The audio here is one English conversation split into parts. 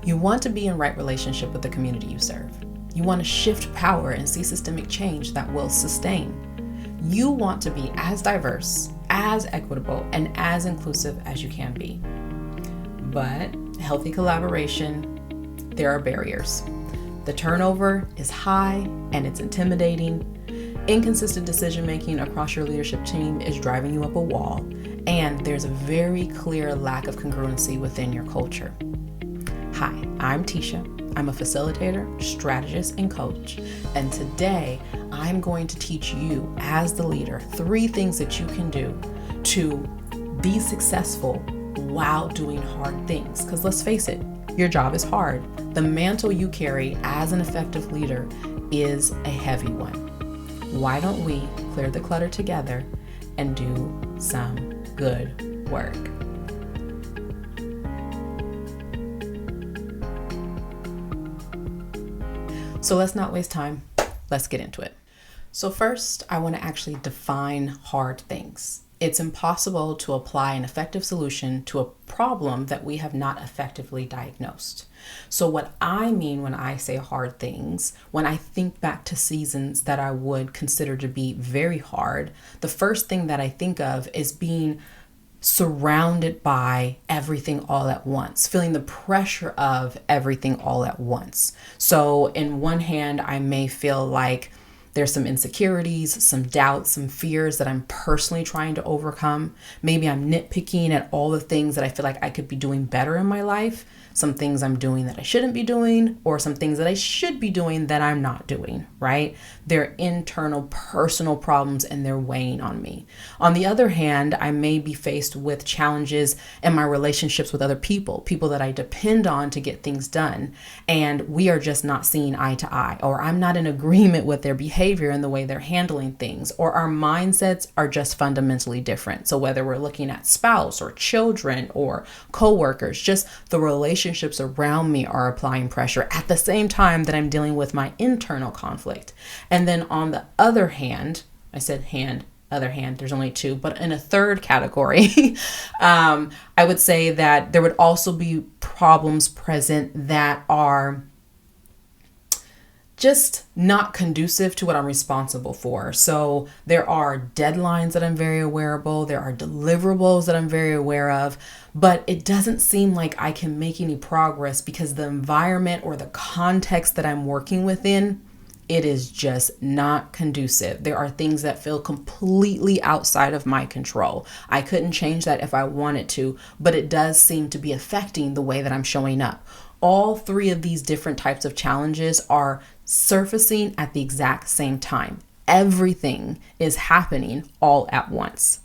You want to be in right relationship with the community you serve. You want to shift power and see systemic change that will sustain. You want to be as diverse, as equitable, and as inclusive as you can be. But healthy collaboration, there are barriers. The turnover is high and it's intimidating. Inconsistent decision-making across your leadership team is driving you up a wall, and there's a very clear lack of congruency within your culture. Hi, I'm Tiesha. I'm a facilitator, strategist, and coach, and today I'm going to teach you as the leader 3 things that you can do to be successful while doing hard things. Because let's face it, your job is hard. The mantle you carry as an effective leader is a heavy one. Why don't we clear the clutter together and do some good work? So let's not waste time. Let's get into it. So first, I want to actually define hard things. It's impossible to apply an effective solution to a problem that we have not effectively diagnosed. So what I mean when I say hard things, when I think back to seasons that I would consider to be very hard, the first thing that I think of is being surrounded by everything all at once, feeling the pressure of everything all at once. So in one hand, I may feel like there's some insecurities, some doubts, some fears that I'm personally trying to overcome. Maybe I'm nitpicking at all the things that I feel like I could be doing better in my life, some things I'm doing that I shouldn't be doing, or some things that I should be doing that I'm not doing, right? They're internal personal problems and they're weighing on me. On the other hand, I may be faced with challenges in my relationships with other people that I depend on to get things done. And we are just not seeing eye to eye, or I'm not in agreement with their behavior and the way they're handling things, or our mindsets are just fundamentally different. So whether we're looking at spouse or children or coworkers, just the relationships around me are applying pressure at the same time that I'm dealing with my internal conflict. And then on the other hand, I said hand, other hand, there's only 2, but in a third category, I would say that there would also be problems present that are just not conducive to what I'm responsible for. So there are deadlines that I'm very aware of. There are deliverables that I'm very aware of, but it doesn't seem like I can make any progress because the environment or the context that I'm working within, it is just not conducive. There are things that feel completely outside of my control. I couldn't change that if I wanted to, but it does seem to be affecting the way that I'm showing up. All 3 of these different types of challenges are surfacing at the exact same time. Everything is happening all at once.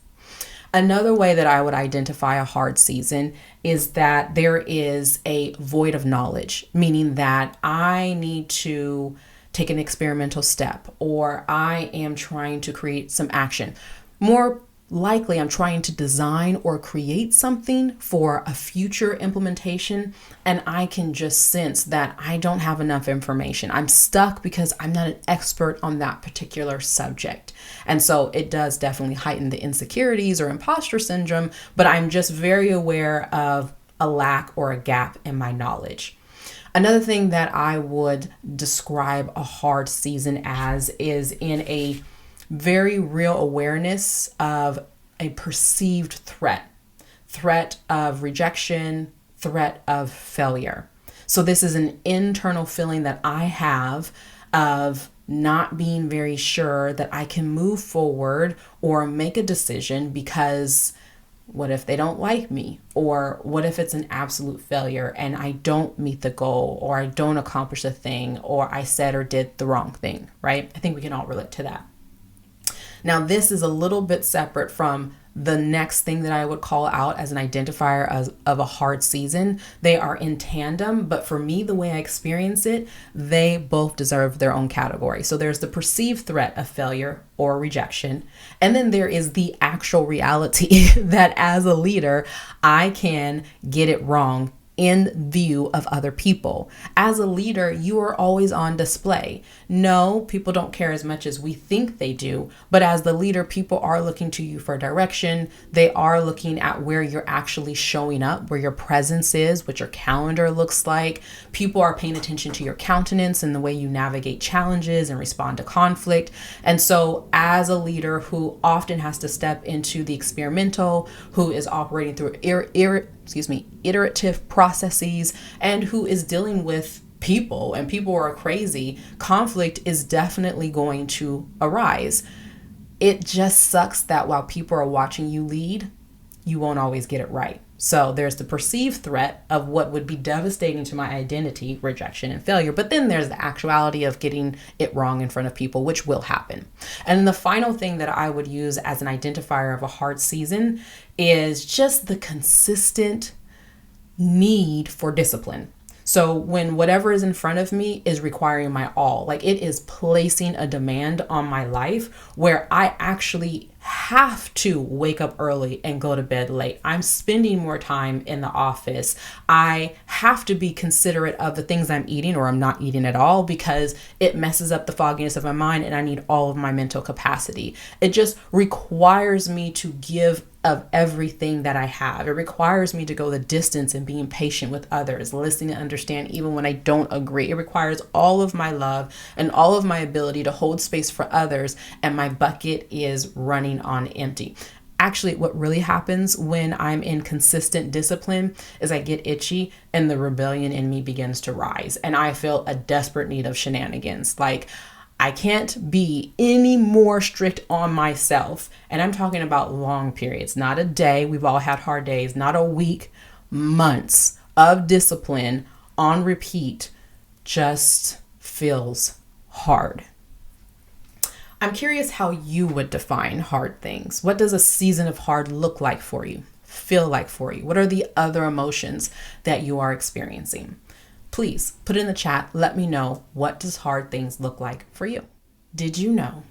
Another way that I would identify a hard season is that there is a void of knowledge, meaning that I need to take an experimental step, or I am trying to create some action. More likely, I'm trying to design or create something for a future implementation, and I can just sense that I don't have enough information. I'm stuck because I'm not an expert on that particular subject. And so it does definitely heighten the insecurities or imposter syndrome, but I'm just very aware of a lack or a gap in my knowledge. Another thing that I would describe a hard season as is in a very real awareness of a perceived threat of rejection, threat of failure. So this is an internal feeling that I have of not being very sure that I can move forward or make a decision because what if they don't like me? Or what if it's an absolute failure and I don't meet the goal, or I don't accomplish the thing, or I said or did the wrong thing, right? I think we can all relate to that. Now, this is a little bit separate from the next thing that I would call out as an identifier of a hard season. They are in tandem, but for me, the way I experience it, they both deserve their own category. So there's the perceived threat of failure or rejection, and then there is the actual reality that as a leader, I can get it wrong in view of other people. As a leader, you are always on display. No, people don't care as much as we think they do, but as the leader, people are looking to you for direction. They are looking at where you're actually showing up, where your presence is, what your calendar looks like. People are paying attention to your countenance and the way you navigate challenges and respond to conflict. And so as a leader who often has to step into the experimental, who is operating through iterative processes, and who is dealing with people, and people are crazy, conflict is definitely going to arise. It just sucks that while people are watching you lead, you won't always get it right. So there's the perceived threat of what would be devastating to my identity, rejection and failure. But then there's the actuality of getting it wrong in front of people, which will happen. And then the final thing that I would use as an identifier of a hard season is just the consistent need for discipline. So when whatever is in front of me is requiring my all, like it is placing a demand on my life where I actually have to wake up early and go to bed late. I'm spending more time in the office. I have to be considerate of the things I'm eating or I'm not eating at all because it messes up the fogginess of my mind and I need all of my mental capacity. It just requires me to give of everything that I have. It requires me to go the distance in being patient with others, listening to understand even when I don't agree. It requires all of my love and all of my ability to hold space for others, and my bucket is running on empty. Actually, what really happens when I'm in consistent discipline is I get itchy and the rebellion in me begins to rise, and I feel a desperate need of shenanigans. Like, I can't be any more strict on myself. And I'm talking about long periods, not a day. We've all had hard days, not a week, months of discipline on repeat just feels hard. I'm curious how you would define hard things. What does a season of hard look like for you, feel like for you? What are the other emotions that you are experiencing? Please put in the chat. Let me know, what does hard things look like for you? Did you know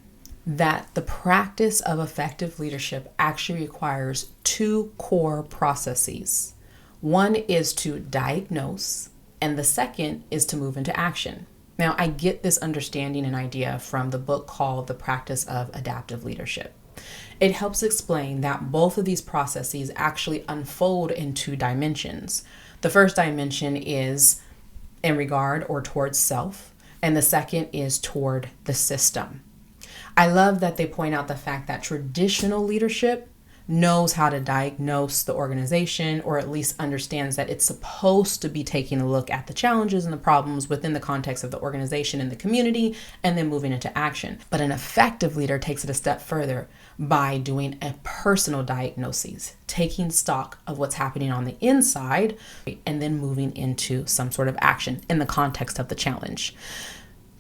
that the practice of effective leadership actually requires two core processes? One is to diagnose, and the second is to move into action. Now, I get this understanding and idea from the book called The Practice of Adaptive Leadership. It helps explain that both of these processes actually unfold in two dimensions. The first dimension is in regard or towards self, and the second is toward the system. I love that they point out the fact that traditional leadership knows how to diagnose the organization, or at least understands that it's supposed to be taking a look at the challenges and the problems within the context of the organization and the community, and then moving into action. But an effective leader takes it a step further by doing a personal diagnosis, taking stock of what's happening on the inside, and then moving into some sort of action in the context of the challenge.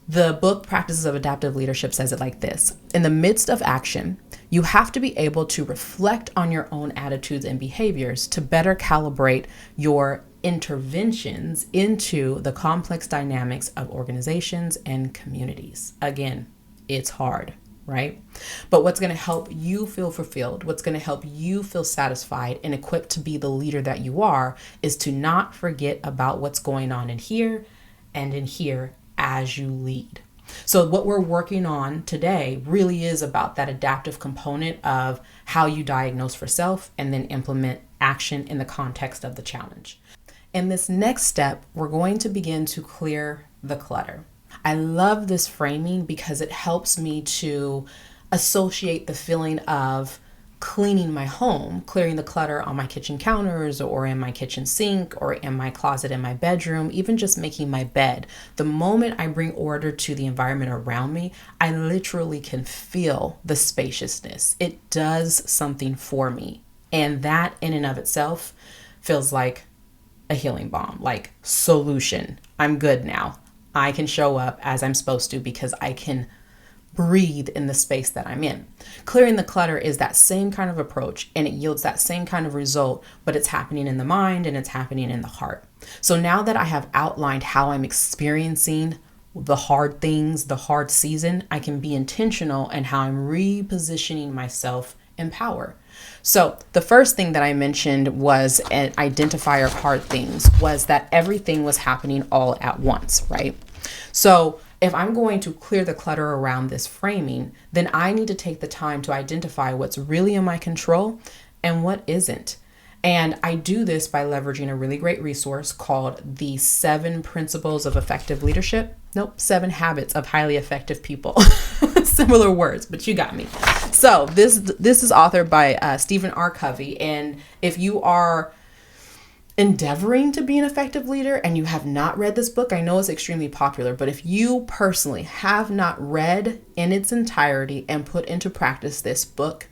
The book Practices of Adaptive Leadership says it like this: in the midst of action, you have to be able to reflect on your own attitudes and behaviors to better calibrate your interventions into the complex dynamics of organizations and communities. Again, it's hard, right? But what's going to help you feel fulfilled, what's going to help you feel satisfied and equipped to be the leader that you are, is to not forget about what's going on in here and in here as you lead. So what we're working on today really is about that adaptive component of how you diagnose for self and then implement action in the context of the challenge. In this next step, we're going to begin to clear the clutter. I love this framing because it helps me to associate the feeling of cleaning my home, clearing the clutter on my kitchen counters or in my kitchen sink or in my closet in my bedroom, even just making my bed. The moment I bring order to the environment around me, I literally can feel the spaciousness. It does something for me. And that in and of itself feels like a healing balm, like solution. I'm good now. I can show up as I'm supposed to because I can breathe in the space that I'm in. Clearing the clutter is that same kind of approach, and it yields that same kind of result, but it's happening in the mind and it's happening in the heart. So now that I have outlined how I'm experiencing the hard things, the hard season, I can be intentional in how I'm repositioning myself in power. So the first thing that I mentioned was an identifier hard things, was that everything was happening all at once, right? So if I'm going to clear the clutter around this framing, then I need to take the time to identify what's really in my control and what isn't. And I do this by leveraging a really great resource called the 7 Principles of Effective Leadership. Nope, 7 Habits of Highly Effective People. Similar words, but you got me. So this is authored by Stephen R. Covey. And if you are endeavoring to be an effective leader and you have not read this book, I know it's extremely popular, but if you personally have not read in its entirety and put into practice this book,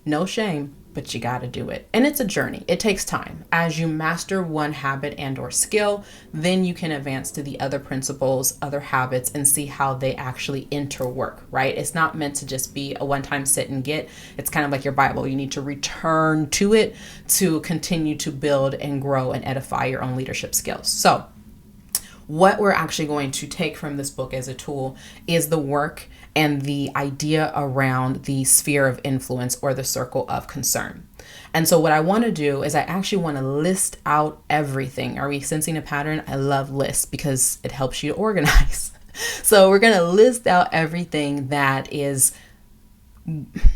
no shame, but you got to do it. And it's a journey. It takes time. As you master one habit and or skill, then you can advance to the other principles, other habits, and see how they actually interwork, right? It's not meant to just be a one-time sit and get. It's kind of like your Bible. You need to return to it to continue to build and grow and edify your own leadership skills. So what we're actually going to take from this book as a tool is the work and the idea around the sphere of influence, or the circle of concern. And so what I want to do is I actually want to list out everything. Are we sensing a pattern? I love lists because it helps you to organize. So we're going to list out everything that is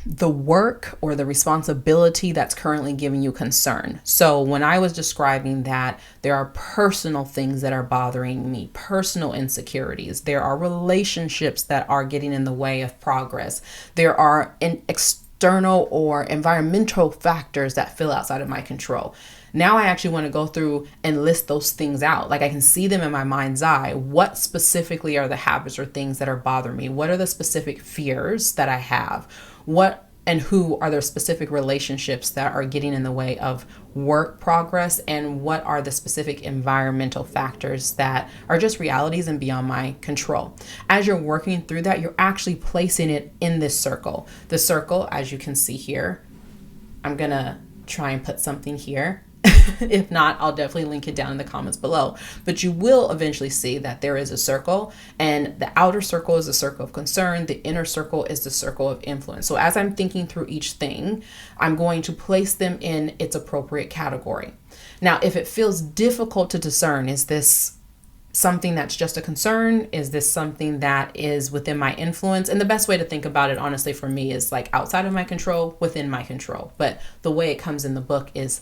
the work or the responsibility that's currently giving you concern. So when I was describing that there are personal things that are bothering me, personal insecurities, there are relationships that are getting in the way of progress, there are external or environmental factors that feel outside of my control. Now I actually want to go through and list those things out. Like I can see them in my mind's eye. What specifically are the habits or things that are bothering me? What are the specific fears that I have? What and who are there specific relationships that are getting in the way of work progress? And what are the specific environmental factors that are just realities and beyond my control? As you're working through that, you're actually placing it in this circle. The circle, as you can see here, I'm going to try and put something here. If not, I'll definitely link it down in the comments below. But you will eventually see that there is a circle, and the outer circle is the circle of concern. The inner circle is the circle of influence. So as I'm thinking through each thing, I'm going to place them in its appropriate category. Now, if it feels difficult to discern, is this something that's just a concern? Is this something that is within my influence? And the best way to think about it, honestly, for me is like outside of my control, within my control. But the way it comes in the book is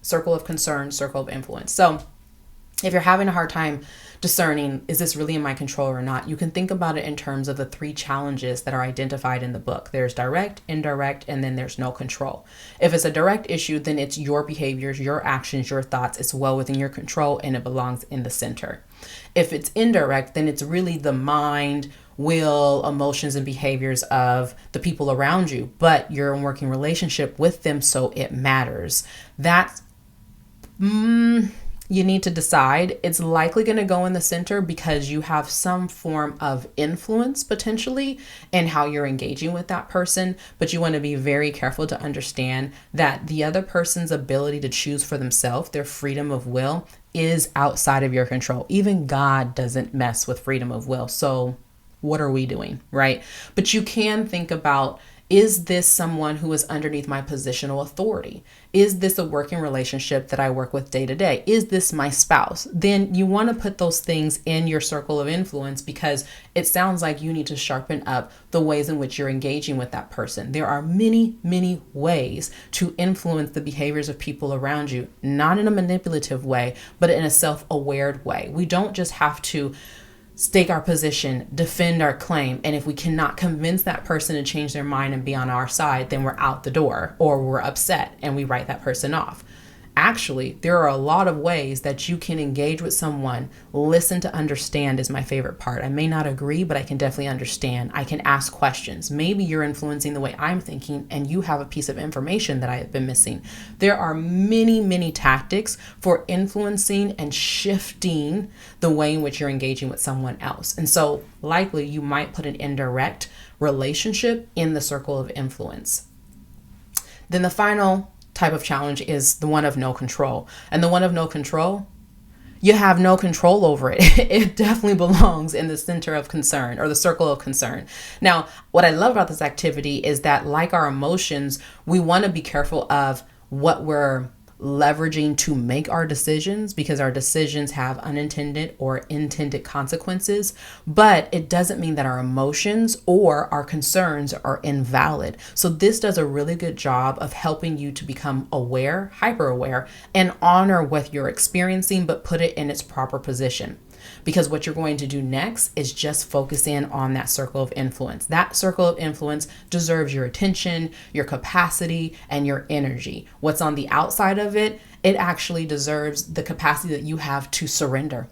circle of concern, circle of influence. So if you're having a hard time discerning, is this really in my control or not? You can think about it in terms of the 3 challenges that are identified in the book. There's direct, indirect, and then there's no control. If it's a direct issue, then it's your behaviors, your actions, your thoughts. It's well within your control and it belongs in the center. If it's indirect, then it's really the mind, will, emotions, and behaviors of the people around you, but you're in working relationship with them, so it matters. That's you need to decide. It's likely going to go in the center because you have some form of influence potentially in how you're engaging with that person, but you want to be very careful to understand that the other person's ability to choose for themselves, their freedom of will, is outside of your control. Even God doesn't mess with freedom of will. So what are we doing, right? But you can think about, is this someone who is underneath my positional authority? Is this a working relationship that I work with day to day? Is this my spouse? Then you want to put those things in your circle of influence because it sounds like you need to sharpen up the ways in which you're engaging with that person. There are many, many ways to influence the behaviors of people around you, not in a manipulative way, but in a self-aware way. We don't just have to stake our position, defend our claim. And if we cannot convince that person to change their mind and be on our side, then we're out the door or we're upset and we write that person off. Actually, there are a lot of ways that you can engage with someone. Listen to understand is my favorite part. I may not agree, but I can definitely understand. I can ask questions. Maybe you're influencing the way I'm thinking and you have a piece of information that I have been missing. There are many, many tactics for influencing and shifting the way in which you're engaging with someone else. And so likely you might put an indirect relationship in the circle of influence. Then the final type of challenge is the one of no control. And the one of no control, you have no control over it. It definitely belongs in the center of concern or the circle of concern. Now, what I love about this activity is that, like our emotions, we want to be careful of what we're leveraging to make our decisions, because our decisions have unintended or intended consequences, but it doesn't mean that our emotions or our concerns are invalid. So this does a really good job of helping you to become aware, hyper aware, and honor what you're experiencing, but put it in its proper position. Because what you're going to do next is just focus in on that circle of influence. That circle of influence deserves your attention, your capacity, and your energy. What's on the outside of it, it actually deserves the capacity that you have to surrender,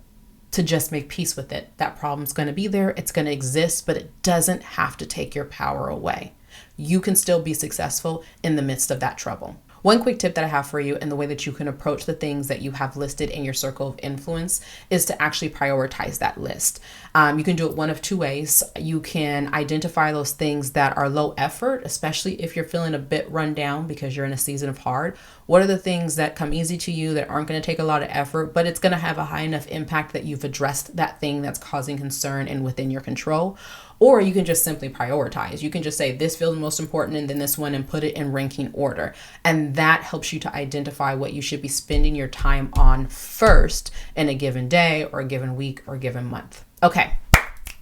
to just make peace with it. That problem's going to be there, it's going to exist, but it doesn't have to take your power away. You can still be successful in the midst of that trouble. One quick tip that I have for you, and the way that you can approach the things that you have listed in your circle of influence, is to actually prioritize that list. You can do it one of two ways. You can identify those things that are low effort, especially if you're feeling a bit run down because you're in a season of hard. What are the things that come easy to you that aren't going to take a lot of effort, but it's going to have a high enough impact that you've addressed that thing that's causing concern and within your control? Or you can just simply prioritize. You can just say, this feels most important, and then this one, and put it in ranking order. And that helps you to identify what you should be spending your time on first in a given day or a given week or a given month. Okay,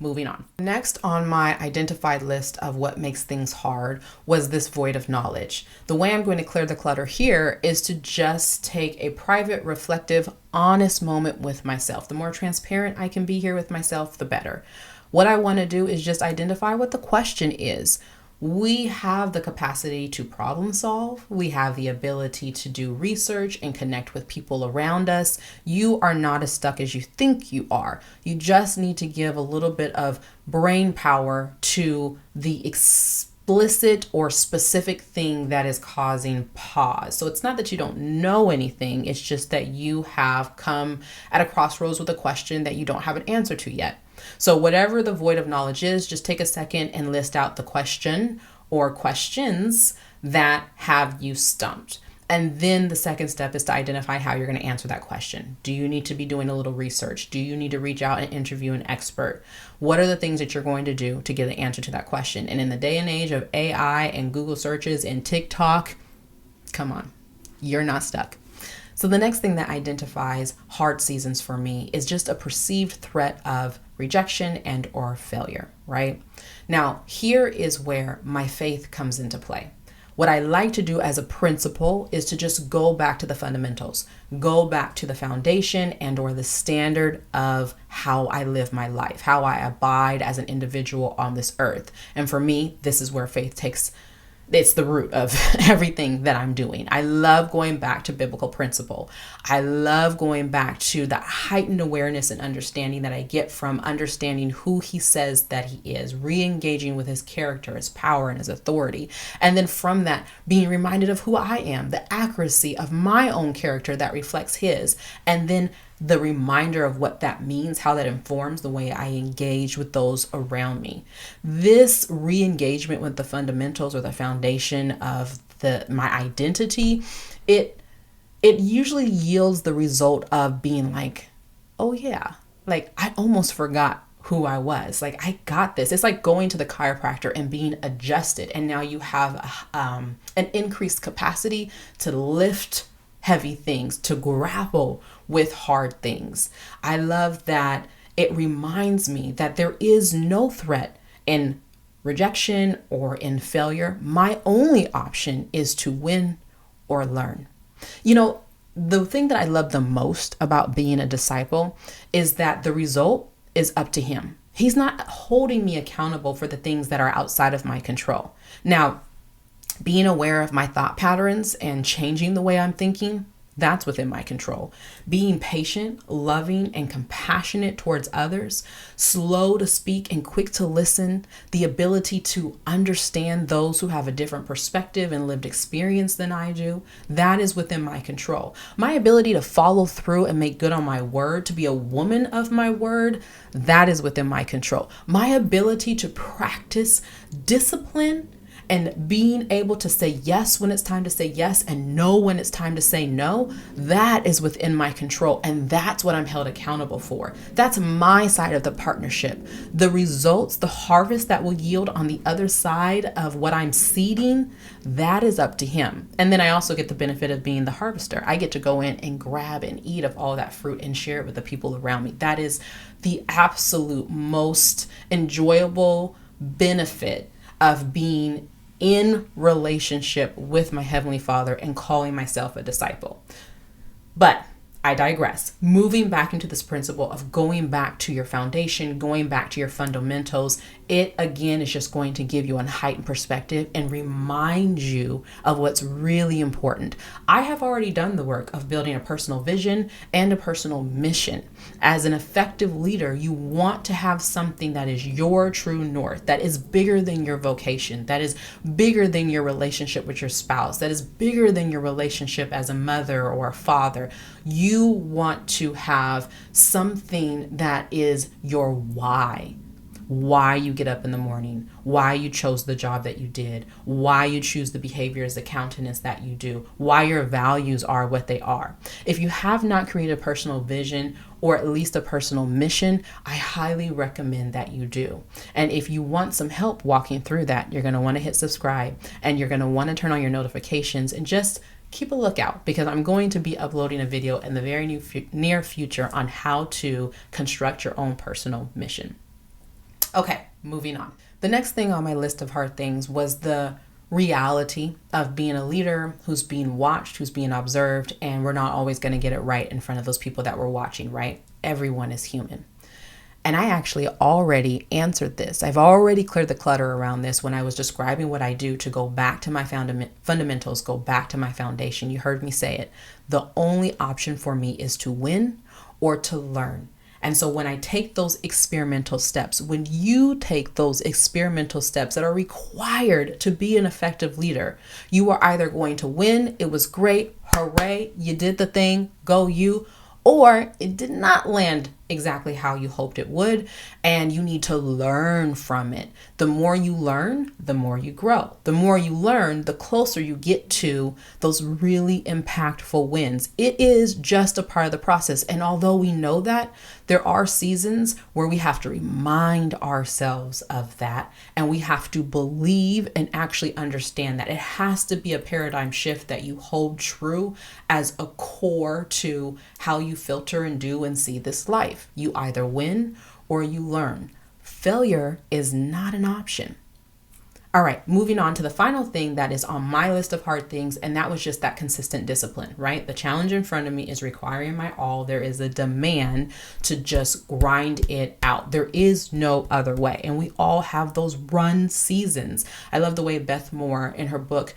moving on. Next on my identified list of what makes things hard was this void of knowledge. The way I'm going to clear the clutter here is to just take a private, reflective, honest moment with myself. The more transparent I can be here with myself, the better. What I want to do is just identify what the question is. We have the capacity to problem solve. We have the ability to do research and connect with people around us. You are not as stuck as you think you are. You just need to give a little bit of brain power to the explicit or specific thing that is causing pause. So it's not that you don't know anything. It's just that you have come at a crossroads with a question that you don't have an answer to yet. So whatever the void of knowledge is, just take a second and list out the question or questions that have you stumped. And then the second step is to identify how you're going to answer that question. Do you need to be doing a little research? Do you need to reach out and interview an expert? What are the things that you're going to do to get the answer to that question? And in the day and age of AI and Google searches and TikTok, come on, you're not stuck. So the next thing that identifies hard seasons for me is just a perceived threat of rejection and or failure, right? Now, here is where my faith comes into play. What I like to do as a principle is to just go back to the fundamentals, go back to the foundation and or the standard of how I live my life, how I abide as an individual on this earth. And for me, this is where faith takes it's the root of everything that I'm doing. I love going back to biblical principle. I love going back to the heightened awareness and understanding that I get from understanding who he says that he is, re-engaging with his character, his power, and his authority. And then from that, being reminded of who I am, the accuracy of my own character that reflects his. And then the reminder of what that means, how that informs the way I engage with those around me. This re-engagement with the fundamentals or the foundation of my identity, it usually yields the result of being like, oh yeah, like I almost forgot who I was. Like I got this. It's like going to the chiropractor and being adjusted. And now you have an increased capacity to lift heavy things, to grapple with hard things. I love that it reminds me that there is no threat in rejection or in failure. My only option is to win or learn. You know, the thing that I love the most about being a disciple is that the result is up to him. He's not holding me accountable for the things that are outside of my control. Now, being aware of my thought patterns and changing the way I'm thinking, that's within my control. Being patient, loving, and compassionate towards others, slow to speak and quick to listen, the ability to understand those who have a different perspective and lived experience than I do, that is within my control. My ability to follow through and make good on my word, to be a woman of my word, that is within my control. My ability to practice discipline And being able to say yes when it's time to say yes and no when it's time to say no, that is within my control. And that's what I'm held accountable for. That's my side of the partnership. The results, the harvest that will yield on the other side of what I'm seeding, that is up to him. And then I also get the benefit of being the harvester. I get to go in and grab and eat of all that fruit and share it with the people around me. That is the absolute most enjoyable benefit of being in relationship with my Heavenly Father and calling myself a disciple. But I digress. Moving back into this principle of going back to your foundation, going back to your fundamentals, it again is just going to give you a heightened perspective and remind you of what's really important. I have already done the work of building a personal vision and a personal mission. As an effective leader, you want to have something that is your true north, that is bigger than your vocation, that is bigger than your relationship with your spouse, that is bigger than your relationship as a mother or a father. You want to have something that is your why you get up in the morning, why you chose the job that you did, why you choose the behaviors, the countenance that you do, why your values are what they are. If you have not created a personal vision or at least a personal mission, I highly recommend that you do. And if you want some help walking through that, you're going to want to hit subscribe and you're going to want to turn on your notifications and just keep a lookout, because I'm going to be uploading a video in the very near future on how to construct your own personal mission. Okay, moving on. The next thing on my list of hard things was the reality of being a leader who's being watched, who's being observed, and we're not always going to get it right in front of those people that we're watching, right? Everyone is human. And I actually already answered this. I've already cleared the clutter around this when I was describing what I do to go back to my fundamentals, go back to my foundation. You heard me say it. The only option for me is to win or to learn. And so when I take those experimental steps, when you take those experimental steps that are required to be an effective leader, you are either going to win, it was great, hooray, you did the thing, go you, or it did not land exactly how you hoped it would, and you need to learn from it. The more you learn, the more you grow. The more you learn, the closer you get to those really impactful wins. It is just a part of the process. And although we know that, there are seasons where we have to remind ourselves of that, and we have to believe and actually understand that it has to be a paradigm shift that you hold true as a core to how you filter and do and see this life. You either win or you learn. Failure is not an option. All right, moving on to the final thing that is on my list of hard things, and that was just that consistent discipline, right? The challenge in front of me is requiring my all. There is a demand to just grind it out. There is no other way. And we all have those run seasons. I love the way Beth Moore in her book,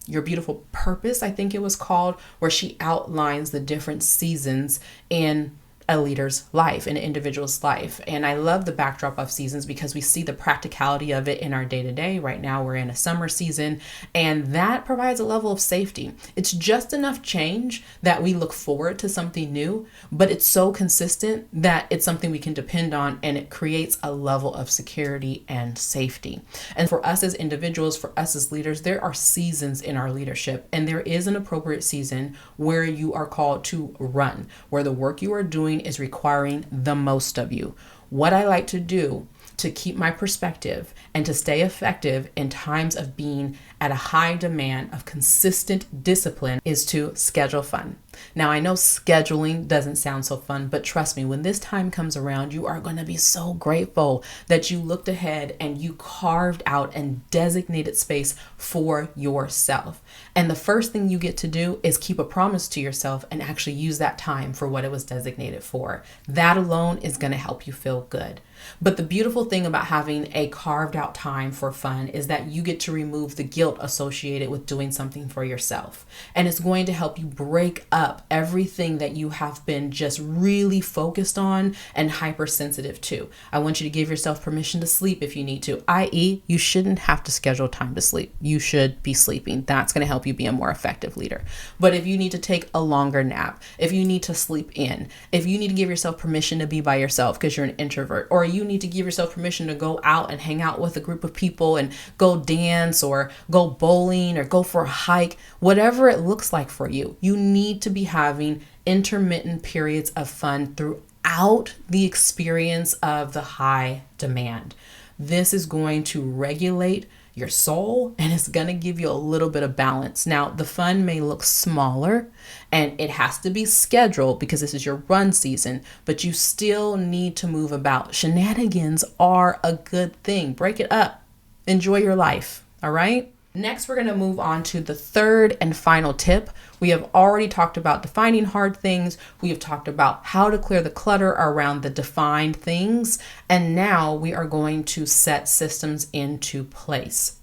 Your Beautiful Purpose, I think it was called, where she outlines the different seasons in a leader's life, an individual's life. And I love the backdrop of seasons because we see the practicality of it in our day-to-day. Right now we're in a summer season, and that provides a level of safety. It's just enough change that we look forward to something new, but it's so consistent that it's something we can depend on, and it creates a level of security and safety. And for us as individuals, for us as leaders, there are seasons in our leadership, and there is an appropriate season where you are called to run, where the work you are doing is requiring the most of you. What I like to do to keep my perspective and to stay effective in times of being at a high demand of consistent discipline is to schedule fun. Now, I know scheduling doesn't sound so fun, but trust me, when this time comes around, you are going to be so grateful that you looked ahead and you carved out and designated space for yourself. And the first thing you get to do is keep a promise to yourself and actually use that time for what it was designated for. That alone is going to help you feel good. But the beautiful thing about having a carved out time for fun is that you get to remove the guilt guilt associated with doing something for yourself. And it's going to help you break up everything that you have been just really focused on and hypersensitive to. I want you to give yourself permission to sleep if you need to, i.e., you shouldn't have to schedule time to sleep. You should be sleeping. That's going to help you be a more effective leader. But if you need to take a longer nap, if you need to sleep in, if you need to give yourself permission to be by yourself because you're an introvert, or you need to give yourself permission to go out and hang out with a group of people and go dance or go bowling or go for a hike, whatever it looks like for you, you need to be having intermittent periods of fun throughout the experience of the high demand. This is going to regulate your soul and it's going to give you a little bit of balance. Now, the fun may look smaller and it has to be scheduled because this is your run season, but you still need to move about. Shenanigans are a good thing. Break it up. Enjoy your life. All right. Next, we're going to move on to the third and final tip. We have already talked about defining hard things. We have talked about how to clear the clutter around the defined things. And now we are going to set systems into place.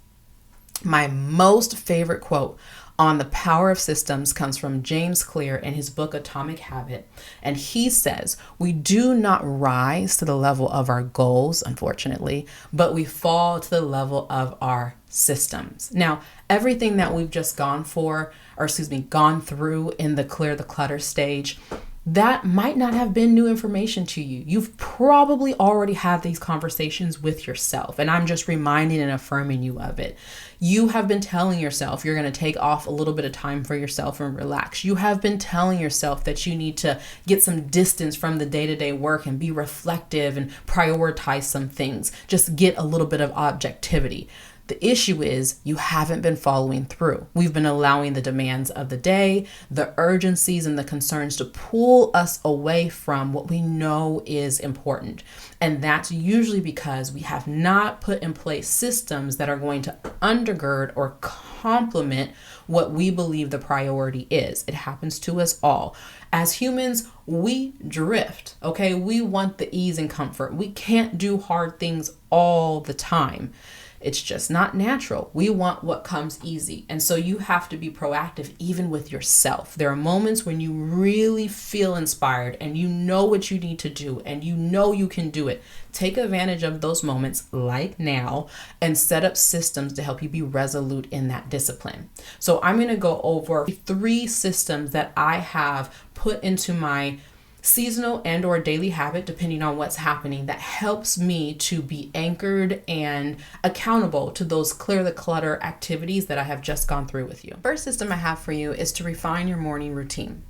My most favorite quote on the power of systems comes from James Clear in his book, Atomic Habit. And he says, we do not rise to the level of our goals, unfortunately, but we fall to the level of our systems. Now, everything that we've just gone through in the clear the clutter stage, that might not have been new information to you. You've probably already had these conversations with yourself, and I'm just reminding and affirming you of it. You have been telling yourself you're going to take off a little bit of time for yourself and relax. You have been telling yourself that you need to get some distance from the day-to-day work and be reflective and prioritize some things. Just get a little bit of objectivity. The issue is you haven't been following through. We've been allowing the demands of the day, the urgencies and the concerns to pull us away from what we know is important. And that's usually because we have not put in place systems that are going to undergird or complement what we believe the priority is. It happens to us all. As humans, we drift, okay? We want the ease and comfort. We can't do hard things all the time. It's just not natural. We want what comes easy. And so you have to be proactive even with yourself. There are moments when you really feel inspired and you know what you need to do and you know you can do it. Take advantage of those moments like now and set up systems to help you be resolute in that discipline. So I'm going to go over 3 systems that I have put into my seasonal and or daily habit, depending on what's happening, that helps me to be anchored and accountable to those clear the clutter activities that I have just gone through with you. First system I have for you is to refine your morning routine.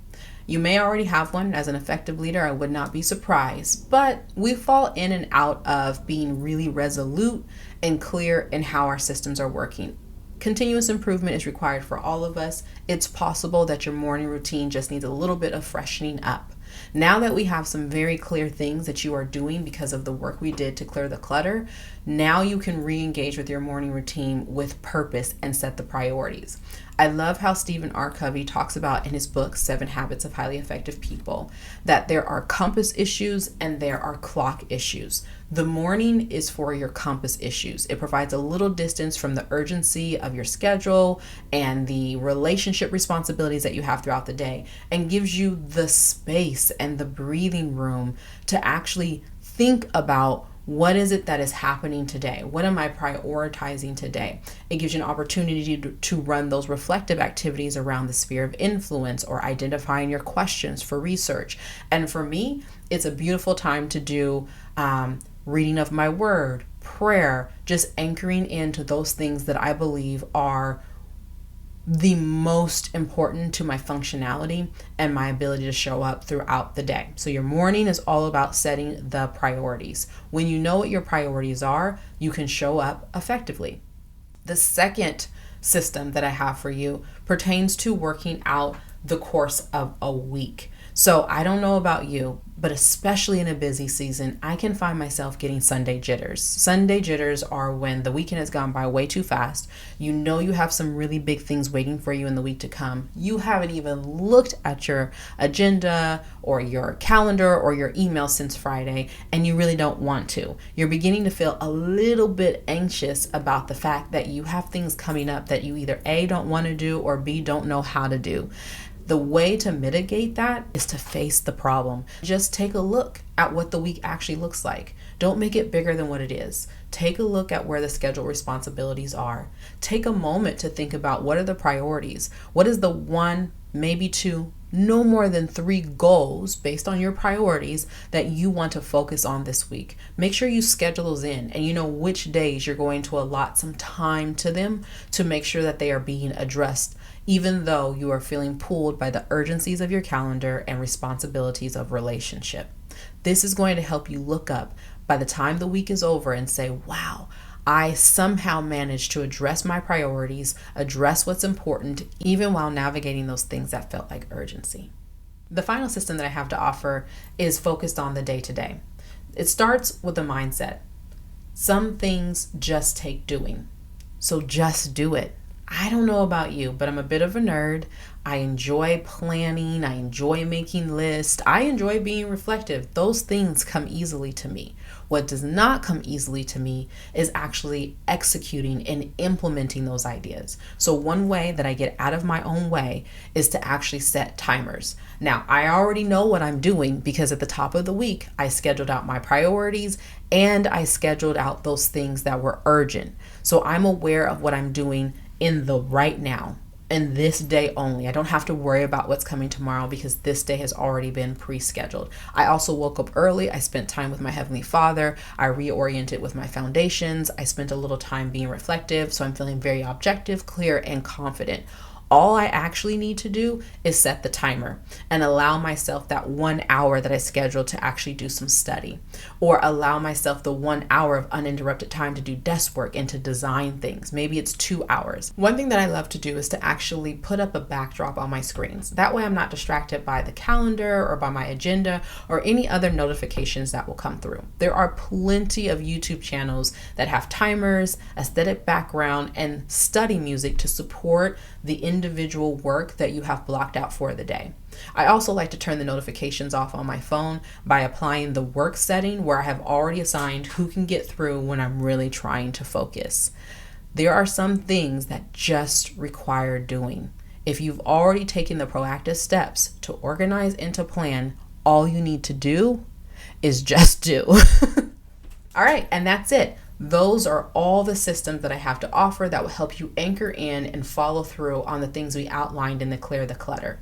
You may already have one. As an effective leader, I would not be surprised, but we fall in and out of being really resolute and clear in how our systems are working. Continuous improvement is required for all of us. It's possible that your morning routine just needs a little bit of freshening up. Now that we have some very clear things that you are doing because of the work we did to clear the clutter, now you can re-engage with your morning routine with purpose and set the priorities. I love how Stephen R. Covey talks about in his book, 7 Habits of Highly Effective People, that there are compass issues and there are clock issues. The morning is for your compass issues. It provides a little distance from the urgency of your schedule and the relationship responsibilities that you have throughout the day and gives you the space and the breathing room to actually think about what is it that is happening today? What am I prioritizing today? It gives you an opportunity to run those reflective activities around the sphere of influence or identifying your questions for research. And for me, it's a beautiful time to do reading of my word, prayer, just anchoring into those things that I believe are the most important to my functionality and my ability to show up throughout the day. So your morning is all about setting the priorities. When you know what your priorities are, you can show up effectively. The second system that I have for you pertains to working out the course of a week. So I don't know about you, but especially in a busy season, I can find myself getting Sunday jitters. Sunday jitters are when the weekend has gone by way too fast. You know you have some really big things waiting for you in the week to come. You haven't even looked at your agenda or your calendar or your email since Friday, and you really don't want to. You're beginning to feel a little bit anxious about the fact that you have things coming up that you either A, don't want to do, or B, don't know how to do. The way to mitigate that is to face the problem. Just take a look at what the week actually looks like. Don't make it bigger than what it is. Take a look at where the scheduled responsibilities are. Take a moment to think about what are the priorities. What is the one, maybe two, no more than 3 goals based on your priorities that you want to focus on this week. Make sure you schedule those in and you know which days you're going to allot some time to them to make sure that they are being addressed, even though you are feeling pulled by the urgencies of your calendar and responsibilities of relationship. This is going to help you look up by the time the week is over and say, wow, I somehow managed to address my priorities, address what's important, even while navigating those things that felt like urgency. The final system that I have to offer is focused on the day-to-day. It starts with a mindset. Some things just take doing, so just do it. I don't know about you, but I'm a bit of a nerd. I enjoy planning. I enjoy making lists. I enjoy being reflective. Those things come easily to me. What does not come easily to me is actually executing and implementing those ideas. So one way that I get out of my own way is to actually set timers. Now, I already know what I'm doing because at the top of the week, I scheduled out my priorities and I scheduled out those things that were urgent. So I'm aware of what I'm doing in the right now, and this day only. I don't have to worry about what's coming tomorrow because this day has already been pre-scheduled. I also woke up early. I spent time with my Heavenly Father. I reoriented with my foundations. I spent a little time being reflective, so I'm feeling very objective, clear, and confident. All I actually need to do is set the timer and allow myself that 1 hour that I scheduled to actually do some study, or allow myself the 1 hour of uninterrupted time to do desk work and to design things. Maybe it's 2 hours. One thing that I love to do is to actually put up a backdrop on my screens. That way I'm not distracted by the calendar or by my agenda or any other notifications that will come through. There are plenty of YouTube channels that have timers, aesthetic background, and study music to support the individual work that you have blocked out for the day. I also like to turn the notifications off on my phone by applying the work setting where I have already assigned who can get through when I'm really trying to focus. There are some things that just require doing. If you've already taken the proactive steps to organize and to plan, all you need to do is just do. All right, and that's it. Those are all the systems that I have to offer that will help you anchor in and follow through on the things we outlined in the Clear the Clutter.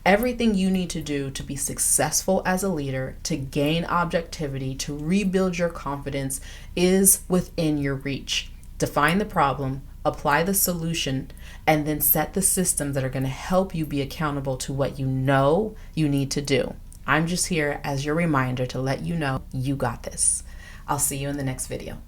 Everything you need to do to be successful as a leader, to gain objectivity, to rebuild your confidence is within your reach. Define the problem, apply the solution, and then set the systems that are going to help you be accountable to what you know you need to do. I'm just here as your reminder to let you know you got this. I'll see you in the next video.